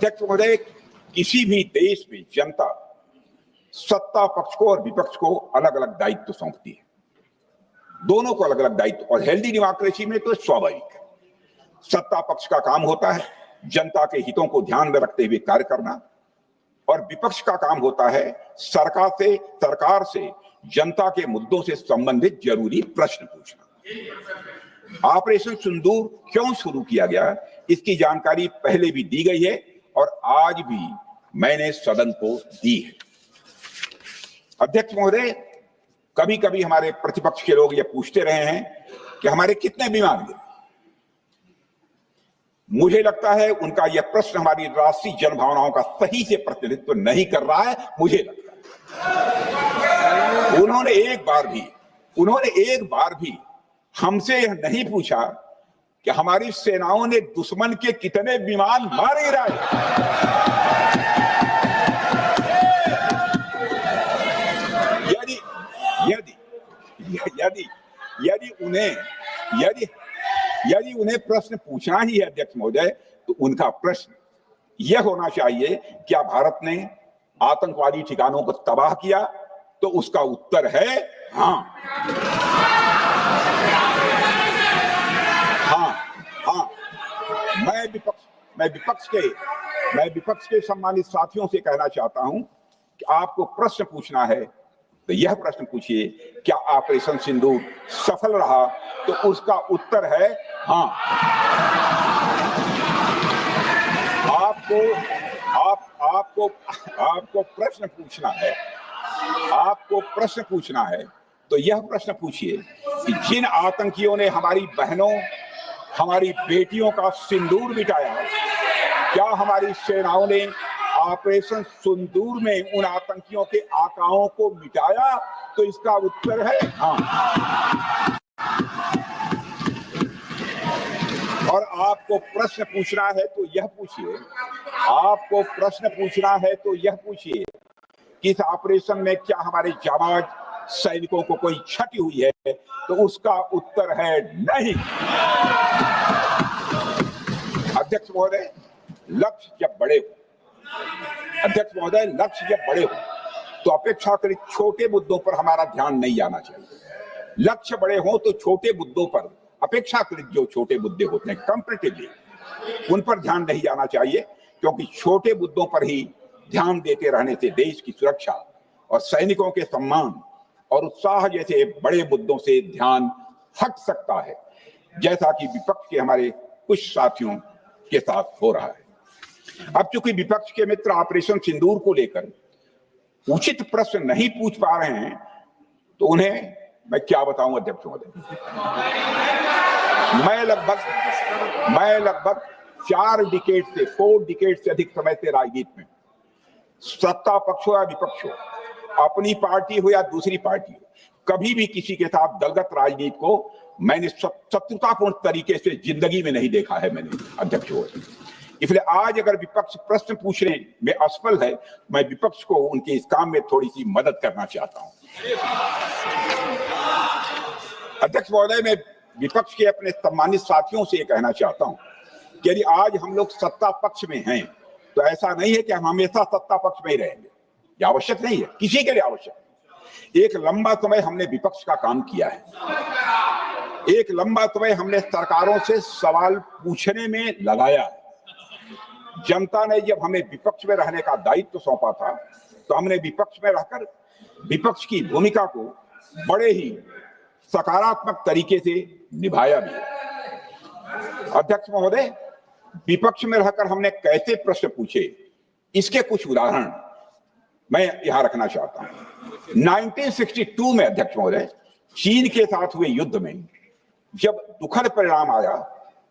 अध्यक्ष महोदय, किसी भी देश में जनता सत्ता पक्ष को और विपक्ष को अलग अलग दायित्व सौंपती है, दोनों को अलग अलग दायित्व। और हेल्दी डेमोक्रेसी में तो स्वाभाविक है, सत्ता पक्ष का काम होता है जनता के हितों को ध्यान में रखते हुए कार्य करना, और विपक्ष का काम होता है सरकार से जनता के मुद्दों से संबंधित जरूरी प्रश्न पूछना। ऑपरेशन सिंदूर क्यों शुरू किया गया, इसकी जानकारी पहले भी दी गई है और आज भी मैंने सदन को दी है। अध्यक्ष महोदय, कभी कभी हमारे प्रतिपक्ष के लोग ये पूछते रहे हैं कि हमारे कितने बीमार गिरे। मुझे लगता है उनका यह प्रश्न हमारी राष्ट्रीय जनभावनाओं का सही से प्रतिनिधित्व नहीं कर रहा है। मुझे लगता है उन्होंने एक बार भी हमसे यह नहीं पूछा कि हमारी सेनाओं ने दुश्मन के कितने विमान मार गिराए। यदि उन्हें प्रश्न पूछना ही है अध्यक्ष महोदय, तो उनका प्रश्न यह होना चाहिए, क्या भारत ने आतंकवादी ठिकानों को तबाह किया? तो उसका उत्तर है हाँ। मैं विपक्ष के सम्मानित साथियों से कहना चाहता हूं कि आपको प्रश्न पूछना है तो यह प्रश्न पूछिए, क्या ऑपरेशन सिंदूर सफल रहा? तो उसका उत्तर है हाँ। आपको प्रश्न पूछना है तो यह प्रश्न पूछिए कि जिन आतंकियों ने हमारी बहनों, हमारी बेटियों का सिंदूर मिटाया, क्या हमारी सेनाओं ने ऑपरेशन सिंदूर में उन आतंकियों के आकाओं को मिटाया? तो इसका उत्तर है हाँ। और आपको प्रश्न पूछना है तो यह पूछिए कि इस ऑपरेशन में क्या हमारे जाबाज सैनिकों को कोई क्षति हुई है? तो उसका उत्तर है नहीं। अध्यक्ष महोदय, लक्ष्य जब बड़े हो तो अपेक्षाकृत छोटे मुद्दों पर हमारा ध्यान नहीं जाना चाहिए। लक्ष्य बड़े हो तो छोटे मुद्दों पर, अपेक्षाकृत जो छोटे मुद्दे होते हैं कंपैरेटिवली, उन पर ध्यान नहीं जाना चाहिए, क्योंकि छोटे मुद्दों पर ही ध्यान देते रहने से देश की सुरक्षा और सैनिकों के सम्मान और उत्साह जैसे बड़े मुद्दों से ध्यान हट सकता है, जैसा कि विपक्ष के हमारे कुछ साथियों के साथ हो रहा है। अब चूंकि विपक्ष के मित्र ऑपरेशन सिंदूर को लेकर उचित प्रश्न नहीं पूछ पा रहे हैं, तो उन्हें मैं क्या बताऊं अध्यक्ष महोदय। मैं लगभग 4 डिकेड से अधिक समय से राजनीति में, सत्ता पक्ष हो या विपक्ष हो, अपनी पार्टी हो या दूसरी पार्टी हो, कभी भी किसी के साथ दलगत राजनीति को मैंने शत्रुतापूर्ण तरीके से जिंदगी में नहीं देखा है मैंने अध्यक्ष महोदय। इसलिए आज अगर विपक्ष प्रश्न पूछने में असफल है, मैं विपक्ष को उनके इस काम में थोड़ी सी मदद करना चाहता हूं। अध्यक्ष महोदय, मैं विपक्ष के अपने सम्मानित साथियों से कहना चाहता हूं कि यदि आज हम लोग सत्ता पक्ष में हैं, तो ऐसा नहीं है कि हम हमेशा सत्ता पक्ष में ही रहेंगे। यह आवश्यक नहीं है, किसी के लिए आवश्यक। एक लंबा समय हमने विपक्ष का काम किया है, एक लंबा समय हमने सरकारों से सवाल पूछने में लगाया है। जनता ने जब हमें विपक्ष में रहने का दायित्व सौंपा था, तो हमने विपक्ष में रहकर विपक्ष की भूमिका को बड़े ही सकारात्मक तरीके से निभाया भी। अध्यक्ष महोदय, विपक्ष में रहकर हमने कैसे प्रश्न पूछे, इसके कुछ उदाहरण मैं यहां रखना चाहता हूं। 1962 में अध्यक्ष महोदय, चीन के साथ हुए युद्ध में जब दुखद परिणाम आया,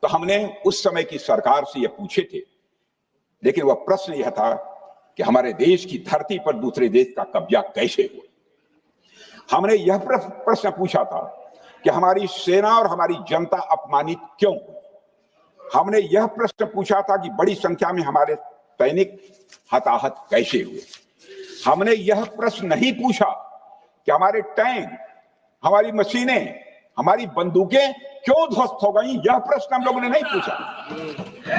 तो हमने उस समय की सरकार से यह पूछे थे, लेकिन वह प्रश्न यह था कि हमारे देश की धरती पर दूसरे देश का कब्जा कैसे हुआ। हमने यह प्रश्न पूछा था कि हमारी सेना और हमारी जनता अपमानित क्यों हुई। हमने यह प्रश्न पूछा था कि बड़ी संख्या में हमारे सैनिक हताहत कैसे हुए। हमने यह प्रश्न नहीं पूछा कि हमारे टैंक, हमारी मशीनें, हमारी बंदूकें क्यों ध्वस्त हो गई, यह प्रश्न हम लोगों ने नहीं पूछा।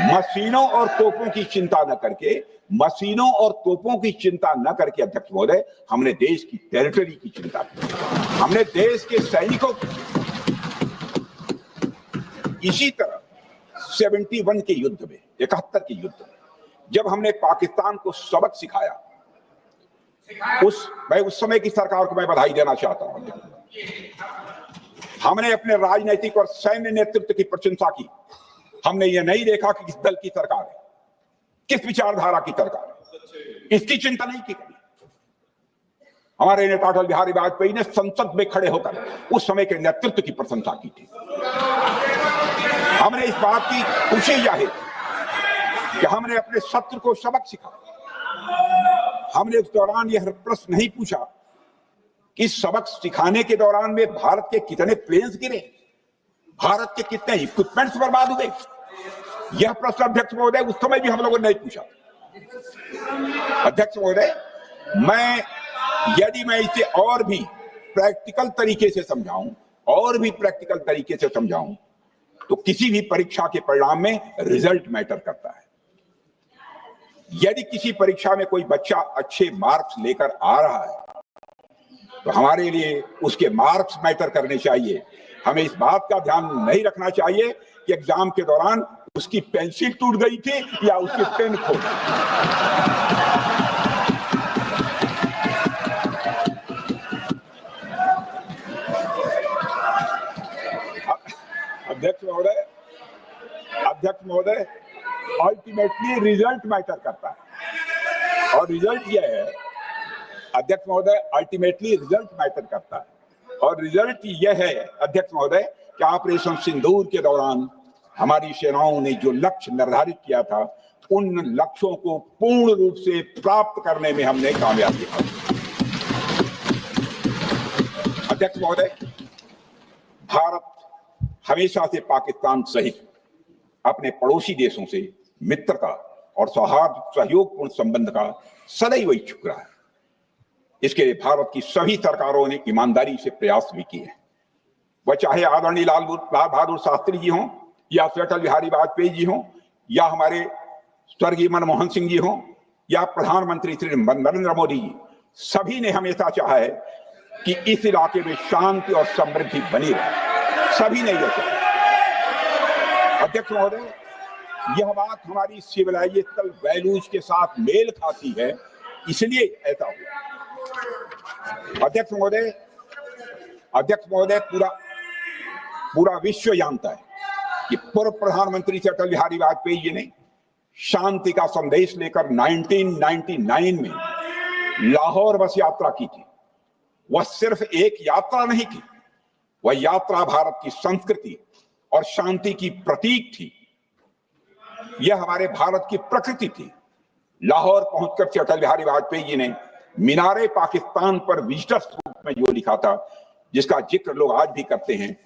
मशीनों और तोपों की चिंता न करके, मशीनों और तोपों की चिंता न करके अध्यक्ष महोदय, हमने देश की टेरिटरी की चिंता की, हमने देश के सैनिकों की। इसी तरह 71 के युद्ध में, 71 के युद्ध में जब हमने पाकिस्तान को सबक सिखाया, मैं उस समय की सरकार को मैं बधाई देना चाहता हूं। हमने अपने राजनीतिक और सैन्य नेतृत्व की प्रशंसा की। हमने ये नहीं देखा कि किस दल की सरकार है, किस विचारधारा की सरकार है, इसकी चिंता नहीं की। हमारे नेता अटल बिहारी वाजपेयी ने संसद में खड़े होकर उस समय के नेतृत्व की प्रशंसा की थी। हमने इस बात की खुशी जाहिर कि हमने अपने शत्रु को सबक सिखाया। हमने उस दौरान यह प्रश्न नहीं पूछा कि सबक सिखाने के दौरान में भारत के कितने प्लेन्स गिरे, भारत के कितने इक्विपमेंट्स बर्बाद हुए। यह प्रश्न अध्यक्ष महोदय उस समय भी हम लोगों ने नहीं पूछा। अध्यक्ष महोदय, यदि मैं इसे और भी प्रैक्टिकल तरीके से समझाऊं, तो किसी भी परीक्षा के परिणाम में रिजल्ट मैटर करता है। यदि किसी परीक्षा में कोई बच्चा अच्छे मार्क्स लेकर आ रहा है तो हमारे लिए उसके मार्क्स मैटर करने चाहिए। हमें इस बात का ध्यान नहीं रखना चाहिए कि एग्जाम के दौरान उसकी पेंसिल टूट गई थी या उसकी पेन खो गई। अध्यक्ष महोदय, अल्टीमेटली रिजल्ट मैटर करता है, और रिजल्ट यह है अध्यक्ष महोदय, अल्टीमेटली रिजल्ट मैटर करता है, और रिजल्ट यह है अध्यक्ष महोदय कि ऑपरेशन सिंदूर के दौरान हमारी सेनाओं ने जो लक्ष्य निर्धारित किया था, उन लक्ष्यों को पूर्ण रूप से प्राप्त करने में हमने कामयाबी हासिल की। अध्यक्ष महोदय, भारत हमेशा से पाकिस्तान सहित अपने पड़ोसी देशों से मित्रता और सौहार्द सहयोगपूर्ण संबंध का सदैव इच्छुक रहा है। इसके लिए भारत की सभी सरकारों ने ईमानदारी से प्रयास भी किए हैं। वह चाहे आदरणीय लाल बहादुर शास्त्री जी हों, या अटल बिहारी वाजपेयी जी हों, या हमारे स्वर्गीय मनमोहन सिंह जी हों, या प्रधानमंत्री श्री नरेंद्र मोदी जी, सभी ने हमेशा चाहा है कि इस इलाके में शांति और समृद्धि बनी रहे। सभी ने यह चाहा। अध्यक्ष महोदय, यह बात हमारी सिविलाइजेशनल वैल्यूज के साथ मेल खाती है, इसलिए ऐसा हुआ। अध्यक्ष महोदय, पूरा विश्व जानता है कि पूर्व प्रधानमंत्री से अटल बिहारी वाजपेयी जी ने शांति का संदेश लेकर 1999 में लाहौर बस यात्रा की थी। वह सिर्फ एक यात्रा नहीं थी, वह यात्रा भारत की संस्कृति और शांति की प्रतीक थी। यह हमारे भारत की प्रकृति थी। लाहौर पहुंचकर अटल बिहारी वाजपेयी जी ने मीनारे पाकिस्तान पर विजिटर्स रूप में जो लिखा था, जिसका जिक्र लोग आज भी करते हैं,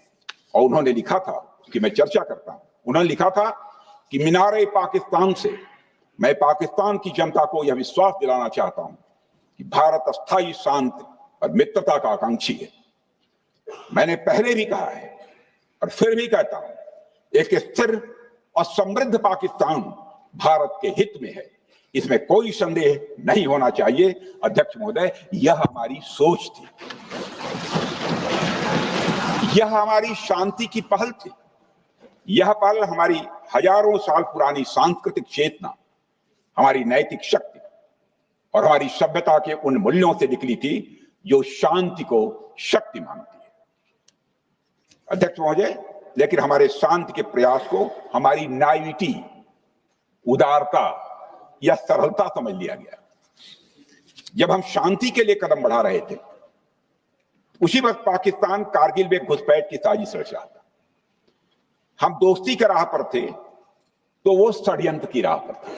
और उन्होंने लिखा था कि मैं चर्चा करता हूं, उन्होंने लिखा था कि मीनारे पाकिस्तान से मैं पाकिस्तान की जनता को यह विश्वास दिलाना चाहता हूं कि भारत अस्थायी शांति और मित्रता का आकांक्षी है। मैंने पहले भी कहा है और फिर भी कहता हूं, एक स्थिर और समृद्ध पाकिस्तान भारत के हित में है, इसमें कोई संदेह नहीं होना चाहिए। अध्यक्ष महोदय, यह हमारी सोच थी, यह हमारी शांति की पहल थी। यह पहल हमारी हजारों साल पुरानी सांस्कृतिक चेतना, हमारी नैतिक शक्ति और हमारी सभ्यता के उन मूल्यों से निकली थी जो शांति को शक्ति मानती है। अध्यक्ष महोदय, लेकिन हमारे शांति के प्रयास को हमारी नाइविटी, उदारता या सरलता समझ लिया गया। जब हम शांति के लिए कदम बढ़ा रहे थे, उसी वक्त पाकिस्तान कारगिल में घुसपैठ की साजिश रच रहा था। हम दोस्ती के राह पर थे तो वो षड्यंत्र की राह पर थे।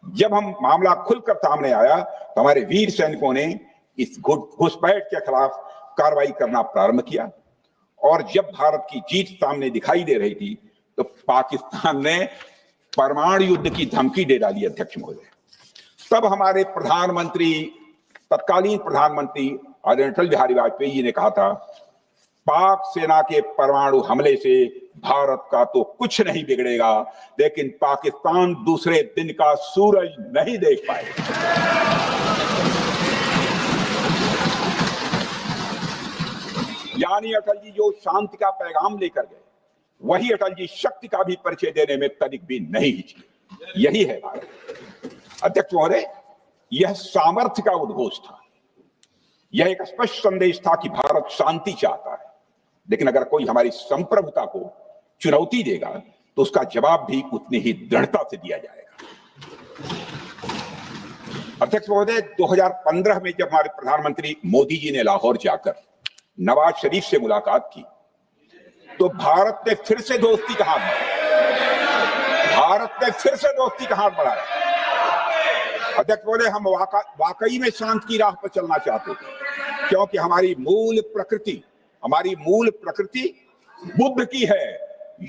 जब हम मामला खुलकर सामने आया तो हमारे वीर सैनिकों ने इस घुसपैठ के खिलाफ कार्रवाई करना प्रारंभ किया, और जब भारत की जीत सामने दिखाई दे रही थी तो पाकिस्तान ने परमाणु युद्ध की धमकी दे डाली। अध्यक्ष महोदय, तब हमारे तत्कालीन प्रधानमंत्री आदरणीय अटल बिहारी वाजपेयी जी ने कहा था पाक सेना के परमाणु हमले से भारत का तो कुछ नहीं बिगड़ेगा, लेकिन पाकिस्तान दूसरे दिन का सूरज नहीं देख पाएगा। यानी अटल जी जो शांति का पैगाम लेकर गए, वही अटल जी शक्ति का भी परिचय देने में तनिक भी नहीं हिचके। यही है भारत। अध्यक्ष महोदय, यह सामर्थ्य का उद्घोष था। यह एक स्पष्ट संदेश था कि भारत शांति चाहता है, लेकिन अगर कोई हमारी संप्रभुता को चुनौती देगा तो उसका जवाब भी उतनी ही दृढ़ता से दिया जाएगा। अध्यक्ष महोदय, 2015 में जब हमारे प्रधानमंत्री मोदी जी ने लाहौर जाकर नवाज शरीफ से मुलाकात की, तो भारत ने फिर से दोस्ती का हाथ बढ़ाया। अध्यक्ष महोदय, हम वाकई में शांति की राह पर चलना चाहते थे, क्योंकि हमारी मूल प्रकृति बुद्ध की है,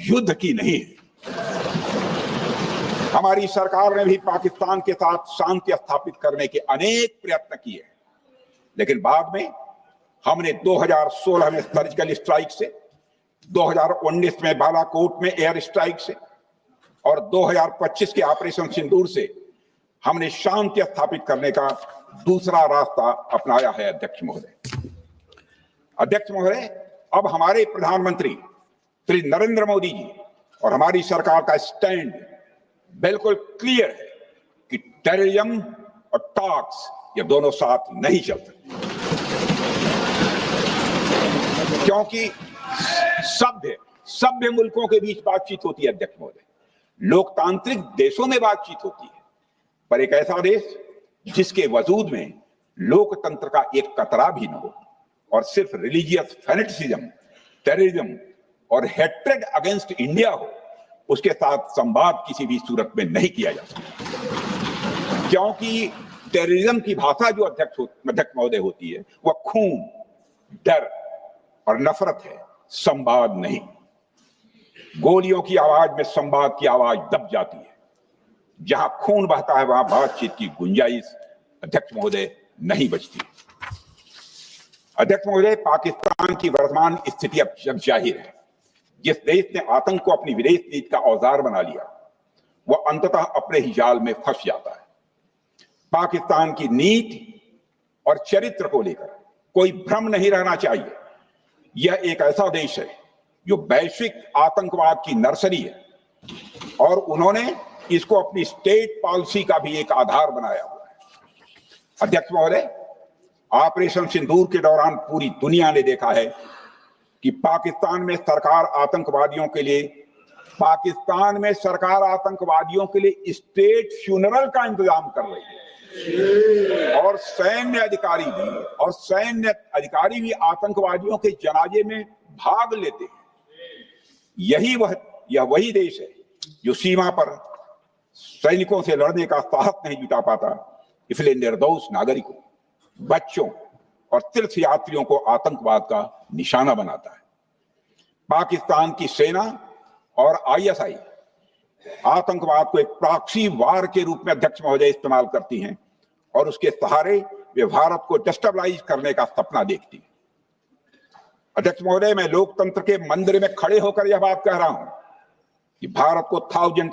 युद्ध की नहीं है। हमारी सरकार ने भी पाकिस्तान के साथ शांति स्थापित करने के अनेक प्रयत्न किए, लेकिन बाद में हमने 2016 में सर्जिकल स्ट्राइक से, 2019 में बालाकोट में एयर स्ट्राइक से और 2025 के ऑपरेशन सिंदूर से हमने शांति स्थापित करने का दूसरा रास्ता अपनाया है। अध्यक्ष महोदय, अब हमारे प्रधानमंत्री श्री नरेंद्र मोदी जी और हमारी सरकार का स्टैंड बिल्कुल क्लियर है कि टेररिज्म और टॉक्स ये दोनों साथ नहीं चल सकते, क्योंकि सभ्य मुल्कों के बीच बातचीत होती है। अध्यक्ष महोदय, लोकतांत्रिक देशों में बातचीत होती है, पर एक ऐसा देश जिसके वजूद में लोकतंत्र का एक कतरा भी न हो और सिर्फ रिलीजियस फैनेटिसिज्म, टेररिज्म और हेट्रेड अगेंस्ट इंडिया हो, उसके साथ संवाद किसी भी सूरत में नहीं किया जा सकता, क्योंकि टेररिज्म की भाषा जो अध्यक्ष महोदय होती है, वह खून, डर और नफरत है, संवाद नहीं। गोलियों की आवाज में संवाद की आवाज दब जाती है। जहां खून बहता है वहां बातचीत की गुंजाइश अध्यक्ष महोदय नहीं बचती। अध्यक्ष महोदय, पाकिस्तान की वर्तमान स्थिति अब जग जाहिर है। जिस देश ने आतंक को अपनी विदेश नीति का औजार बना लिया, वह अंततः अपने ही जाल में फंस जाता है। पाकिस्तान की नीति और चरित्र को लेकर कोई भ्रम नहीं रहना चाहिए। यह एक ऐसा देश है जो वैश्विक आतंकवाद की नर्सरी है और उन्होंने इसको अपनी स्टेट पॉलिसी का भी एक आधार बनाया हुआ है। अध्यक्ष महोदय, ऑपरेशन सिंदूर के दौरान पूरी दुनिया ने देखा है कि पाकिस्तान में सरकार आतंकवादियों के लिए स्टेट फ्यूनरल का इंतजाम कर रही है और सैन्य अधिकारी भी आतंकवादियों के जनाजे में भाग लेते हैं। यह वही देश है जो सीमा पर सैनिकों से लड़ने का साहस नहीं जुटा पाता, इसलिए निर्दोष नागरिकों, बच्चों और तीर्थ यात्रियों को आतंकवाद का निशाना बनाता है। पाकिस्तान की सेना और आईएसआई आतंकवाद को एक प्रॉक्सी वार के रूप में अध्यक्ष महोदय इस्तेमाल करती हैं और उसके सहारे वे भारत को डिस्टेबलाइज करने का सपना देखती है। अध्यक्ष महोदय, मैं लोकतंत्र के मंदिर में खड़े होकर यह बात कह रहा हूं कि भारत को 1000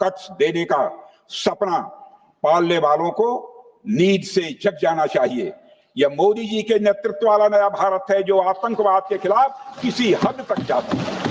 कट्स देने का सपना पालने वालों को नींद से जग जाना चाहिए। यह मोदी जी के नेतृत्व वाला नया भारत है जो आतंकवाद के खिलाफ किसी हद तक जाता है।